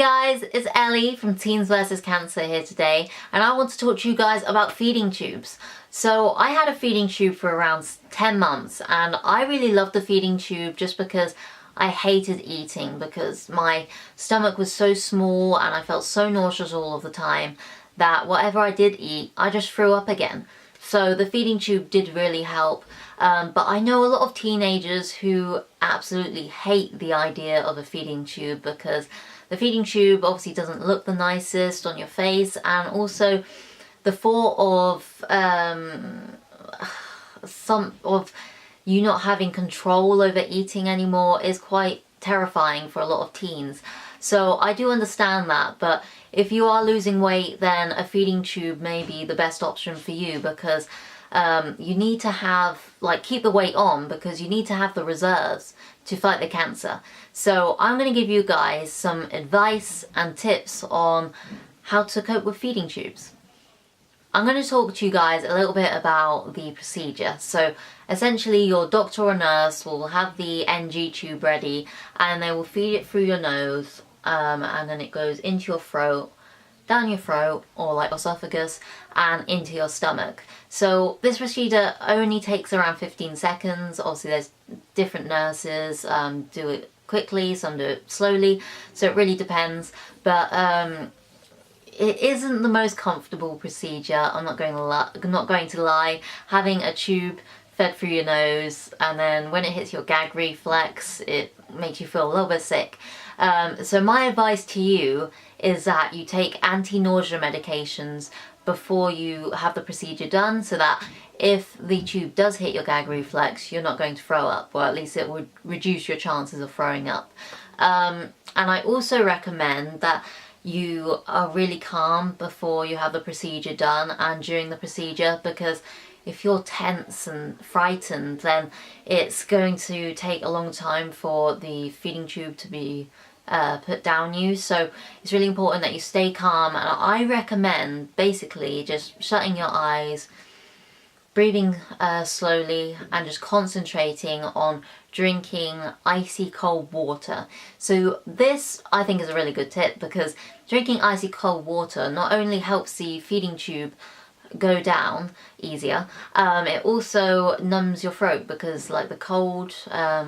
guys, it's Ellie from Teens vs Cancer here today, and I want to talk to you guys about feeding tubes. So I had a feeding tube for around 10 months and I really loved the feeding tube just because I hated eating, because my stomach was so small and I felt so nauseous all of the time that whatever I did eat, I just threw up again. So the feeding tube did really help, but I know a lot of teenagers who absolutely hate the idea of a feeding tube because the feeding tube obviously doesn't look the nicest on your face, and also the thought of you not having control over eating anymore is quite terrifying for a lot of teens. So I do understand that, but if you are losing weight, then a feeding tube may be the best option for you, because you need to have, keep the weight on, because you need to have the reserves to fight the cancer. So I'm going to give you guys some advice and tips on how to cope with feeding tubes. I'm going to talk to you guys a little bit about the procedure. So essentially your doctor or nurse will have the NG tube ready and they will feed it through your nose, and then it goes into your throat, down your throat or esophagus, and into your stomach. So this procedure only takes around 15 seconds. Obviously there's different nurses do it quickly, some do it slowly, so it really depends. But it isn't the most comfortable procedure, I'm not going to lie. Having a tube fed through your nose, and then when it hits your gag reflex, it makes you feel a little bit sick. So my advice to you is that you take anti-nausea medications before you have the procedure done, so that if the tube does hit your gag reflex, you're not going to throw up, or at least it would reduce your chances of throwing up. And I also recommend that you are really calm before you have the procedure done and during the procedure, because if you're tense and frightened, then it's going to take a long time for the feeding tube to be put down you. So it's really important that you stay calm, and I recommend basically just shutting your eyes, breathing slowly, and just concentrating on drinking icy cold water. So this, I think, is a really good tip, because drinking icy cold water not only helps the feeding tube go down easier, it also numbs your throat, because the cold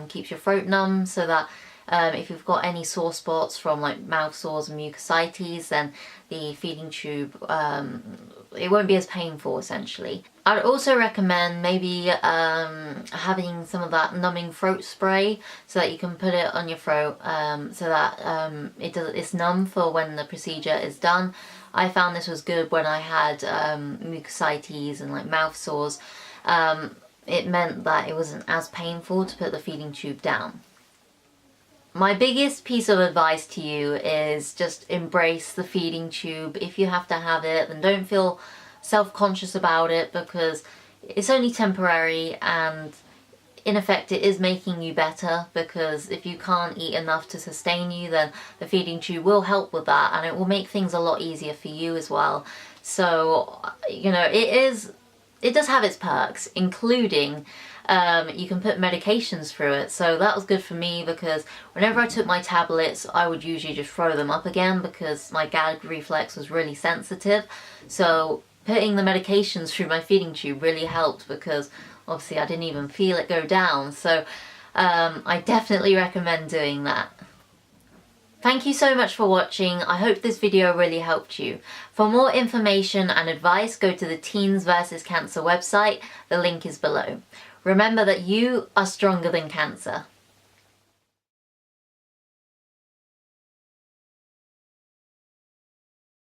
keeps your throat numb, so that if you've got any sore spots from mouth sores and mucositis, then the feeding tube, it won't be as painful essentially. I'd also recommend maybe having some of that numbing throat spray, so that you can put it on your throat, so that it's numb for when the procedure is done. I found this was good when I had mucositis and mouth sores. It meant that it wasn't as painful to put the feeding tube down. My biggest piece of advice to you is just embrace the feeding tube. If you have to have it, then don't feel self-conscious about it, because it's only temporary, and in effect it is making you better, because if you can't eat enough to sustain you, then the feeding tube will help with that, and it will make things a lot easier for you as well. So, you know, it does have its perks, including you can put medications through it. So that was good for me, because whenever I took my tablets, I would usually just throw them up again, because my gag reflex was really sensitive. So putting the medications through my feeding tube really helped, because obviously I didn't even feel it go down. So I definitely recommend doing that. Thank you so much for watching. I hope this video really helped you. For more information and advice, go to the Teens vs Cancer website. The link is below. Remember that you are stronger than cancer.